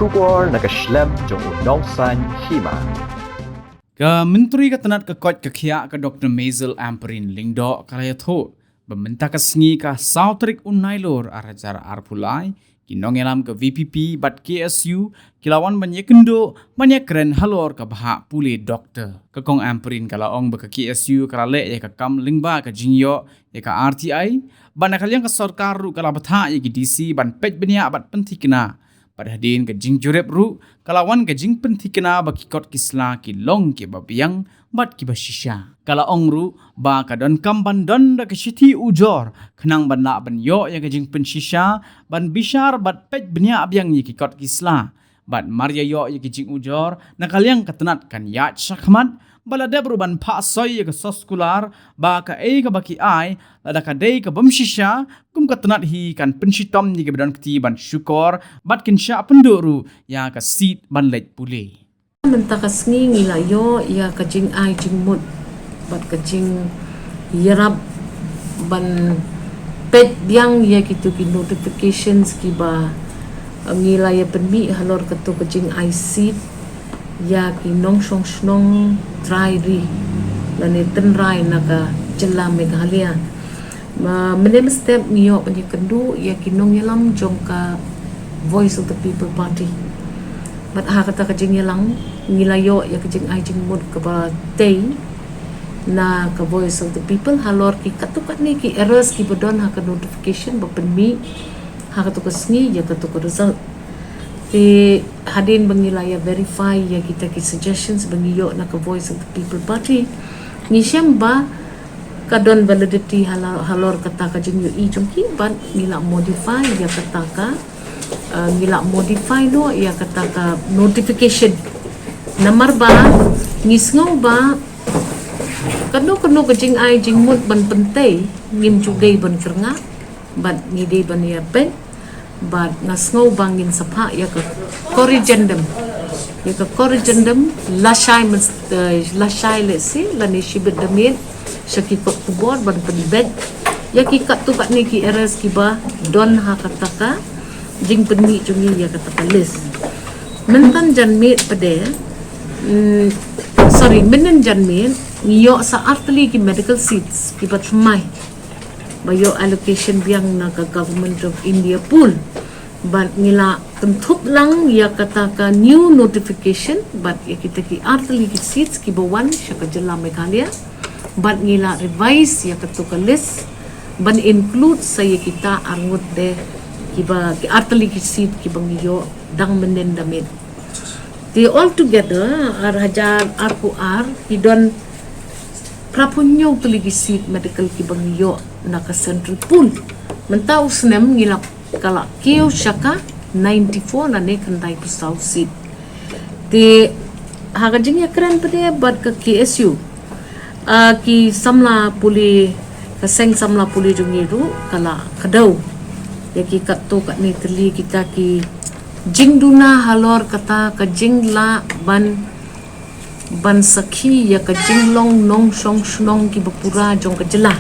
syukur nak Islam jong unausan hima. Ka Menteri Ketenat Kekot Kekia ke Dr. Maisel Amperin Lingdo Kalayatho Beminta kesengi ka Sautrik Unailor arajar arpulai kinongelam ke VPP bat KSU kilawan banyak kendo banyak keren halor ke bahak pulih doktor kekong Amperin kalaong beke KSU kalale ya ke kam lingba ke jingyo ya ke RTI ban kalian ke sarkaru kala batha ya ke DC ban pej benia bat pentikna pada hadin ke jing jurep ru kalawan ke jing pentikna baki kot kisla ki long ke babiang bat ki basisha kala ongru ba ka don kamban don da ke shiti ujor kenang ban la ban yo ya ke jing pensisha ban bishar bat pej benia abiang yi ki kot kisla bat maria yo ya ke jing ujor na kalian ketenat kan ya syakmat bala debru ban pa soy ya ke soskular ba ka e ka baki ai lada ka dei ka bamshisha kum ka tenat hi kan penshitom ni ke bedan kti ban syukur bat kin sha penduru ya ka sit ban lej pule menta ka sngi ngila yo ya ka jing ai jing mut bat ka jing yarab ban pet yang ya kitu ki notifications ki ba ngila ya penmi halor ka to ka jing ai sit ya ki nong song snong try ri lane tenrai naka jela Meghalaya menem step niyo pani kendu ya ki nong yalam jong ka Voice of the People Party bat ha kata ka jing yalang ngilayo ya ka jing ai jing mud ka ba tei na ka Voice of the People halor ki katukat ni ki errors ki bodon ha ka notification ba penmi ha ka to ka sngi ya ka to ka result di hadin bangilaya verify ya kita ki suggestions bangiyo na ka Voice of the People Party ni ba kadon validity halor kata ka jing yu i jongki ban ngila modify ya kata ka ngila modify no ya kata ka notification namar ba ngisngaw ba kano ka jing ai jing mut ban pentay ngim jugay ban kernga ban ngide ban ya pen but ngasngaw bangin sapa ya ka corrigendum lashai let's say lani shibit damit syaki kok tubor ban penbed ya ki kat tu kat ni ki errors ki ba don ha kataka jing penmi jungi ya kataka list mentan janmit pade menen janmit yo sa artli ki medical seats ki bat mai bayo allocation biang na ka Government of India pool but ngila tentup lang ya kata ka new notification but ya kita ki artli ki seats ki bawan syaka jela Meghalaya but ngila revise ya kata ka list ban include saya kita arngut de ki ba ki artli ki seat ki bangiyo dang menen damit they all together hajar RQR hidon prapunyo tuligi seat medical ki bangiyo naka central pool mentau senem ngilap kala kio syaka 94 na ne kandai pusau seat te hagajing ya keren pade bat ke KSU ki samla puli kaseng samla puli jungiru kala kadau ya ki katto kat ni teli kita ki jingduna halor kata ka jingla ban sakhi ya ka jinglong nong song snong ki bapura jong ka jela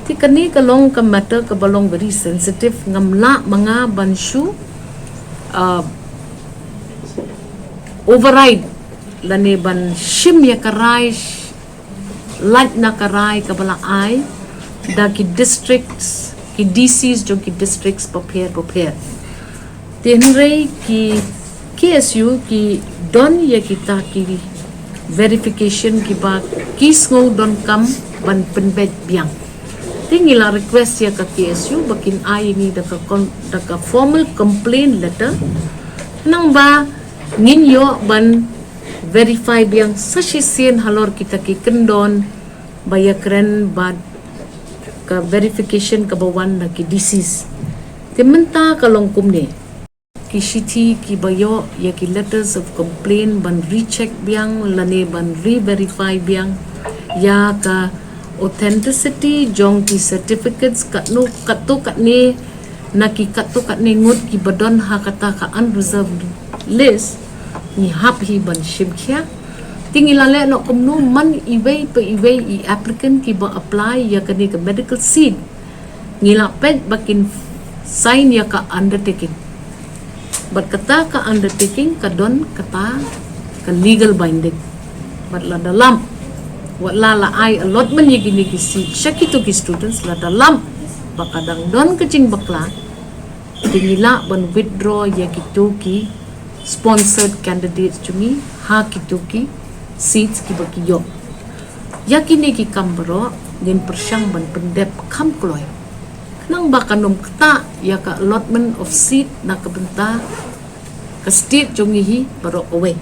ti kani ka long ka matter ka balong very sensitive ngamla mga banshu override lani ban shim ya karai lat na karai ka bala ai da ki districts ki DCs jong ki districts prepare tenrei ki KSU ki don ya kita ki verification ki ba kisngo don kam ban penbet biang tingila request ya ka KSU bakin ai ni da ka formal complaint letter nang ba ninyo ban verify biang sasisen halor kita ki kendon baya keren ba ka verification ka bawan na ki disease timenta kalong kumne ki shiti ki bayo ya ki letters of complaint ban recheck biang lane ban re-verify biang ya ka authenticity jong ki certificates katno katto katne na ki katto katne ngut ki badon ha kata ka unreserved list ni hap hi ban shimkhya tingilale no komno man iway i applicant ki ba apply ya kani ka medical seat ngila pet bakin sign ya ka undertaking but kata ka undertaking ka don kata ka legal binding but la dalam wala la ai allotment ye gini ki seat syakito ki students la dalam bakadang don kecing bakla tingila ban withdraw ye kitu ki sponsored candidates cumi ha kitu ki seats ki bakiyo yakini ki kambro ngin persyang ban pendep kam kloy nang bakanom kata ya ka allotment of seat na kabenta ka state jungihi barok away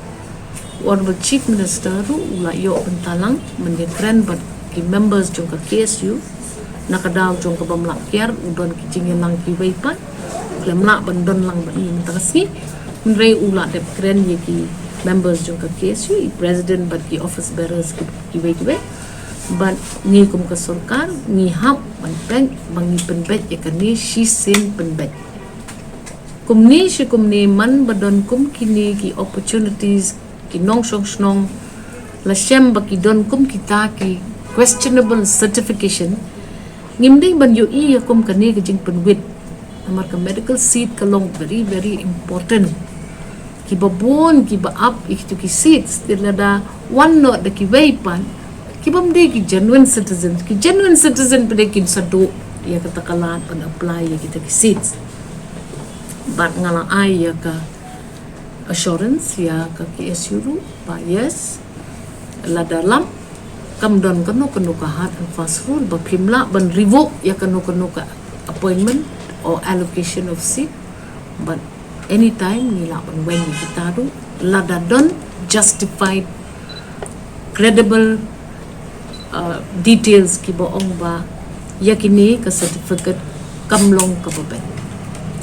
Honorable Chief Minister ru ula yo bentalang mendekren bat ki members jong ka KSU nakadaw jong ka bamlak kiar udon ki jingin lang ki weipan lemla bandon lang ban ni mentasi menre ula dep kren ye ki members jong ka KSU president bat ki office bearers ki wei but ni kum ka sarkar ni hap ban bank bangi penbet ye kani shi sin penbet kumni shi kumni man badon kum kini ki opportunities ki nong snong la shem baki don kum kita ki questionable certification ngimdei ban yo i kum kani ki jing penwit amar ka medical seat ka long very important ki babon ki ba up iktu ki seats dilada one not the ki weipan ki bamde ki genuine citizen pede kin sadu ya kata kalan pan apply ya kita ki seats bat ngala ai ya ka assurance ya ka KSU ru pa yes la dalam kam don kanu ka hard and fast rule ba primla ban revoke ya kanu ka appointment or allocation of seat but anytime nila ban when kita ru la don justified credible details ki boong ba yakini ka certificate kamlong ka babet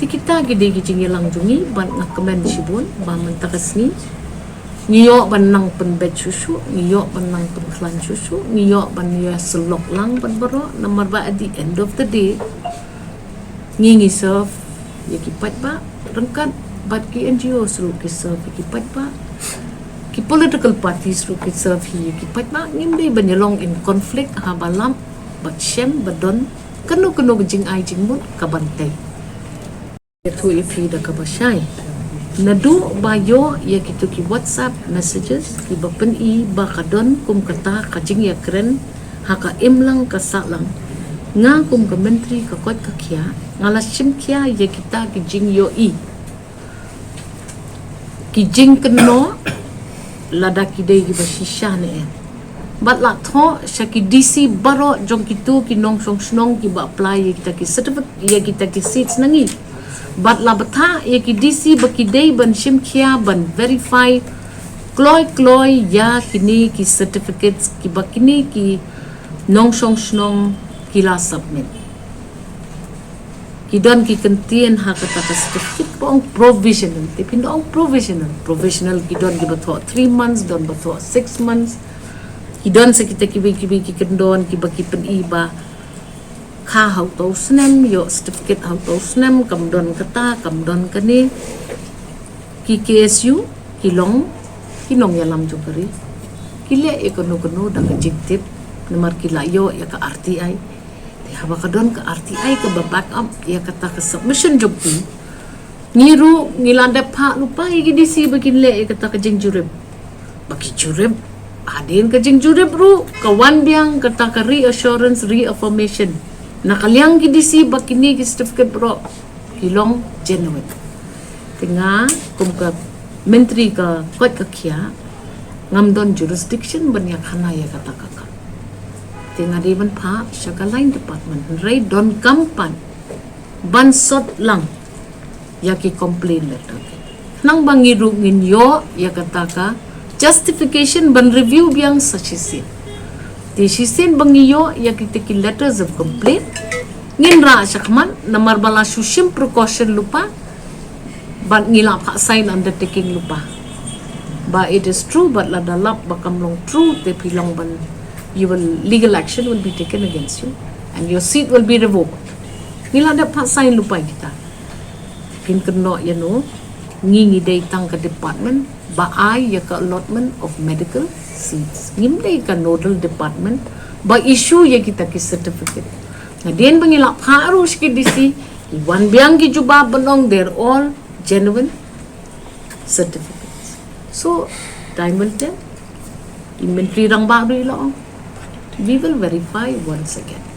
ti kita gide gi lang jungi ban ngakamen sibun ba mentakas ni ngiyo ban nang penbet susu ngiyo ban nang penklan susu ngiyo ban ya selok lang ban baro nomor ba at the end of the day ngi serve yaki pat ba rengkat bat ki NGO suruh ki serve yaki pat ba ki political parties ru ki serve hi ki pat ba ngimdei banyalong in conflict ha balam bat shem badon kanu jing ai jing mut ka bantai itu ifi da ka bashay nadu bayo ya kitu ki WhatsApp messages ki bapen i ba kadon kum kata ka jing ya kren ha ka imlang ka salang nga kum ka menteri ka kot ka kya ngala sim kya ya kita ki jing yo i ki jing keno lada kidei ki basisha ne bat la tho shaki DC baro jong kitu ki nong snong ki ba apply ye kita ki certificate ye kita ki seats nangi bat la batha ye ki DC ba kidei ban shim khia ban verify kloy ya kini ki certificates ki ba kini ki nong snong ki la submit kidon ki kentien ha kata ka certificate pong provisional tipin ong provisional kidon ki batho 3 months don batho 6 months kidon sa kita kibi ki kendon ki baki pen iba kha hau to snem yo certificate hau to snem kam don kata kam don kani ki KSU ki nong ya lam jokari ki le ekono da ka jiktip nomor ki la yo ya ka RTI haba kadon ka RTI ka back up ya kata ka submission job ni ngiru ngilanda pa lupa igi DC bakin le kata ka jing jurib baki jurib adin ka jing jurib ru ka wan biang kata ka reaffirmation nakalyang gi DC bakini ki certificate bro hilong genuine tinga kum ka menteri ka kot ka kya ngamdon jurisdiction banyak hana ya kata ka tinga di ban pa syaga lain department ray don kampan ban sot lang ya ki complain letter nang bangiru ngin yo ya kata ka justification ban review biang sachisin ti sisin bangiyo ya ki letters of complaint ngin ra syakman namar bala sushim precaution lupa ban ngila pa sign undertaking lupa ba it is true but la dalap bakam long true te pilong ban legal action will be taken against you and your seat will be revoked nila da pa sign lupa kita kin keno ngingi day tang ka department ba ay ya ka allotment of medical seats ngim day ka nodal department ba issue ya kita ki certificate na den bangila paru ki DC iwan biang ki juba banong they're all genuine certificates. So, time will tell. Inventory rang baru ilo. We will verify once again.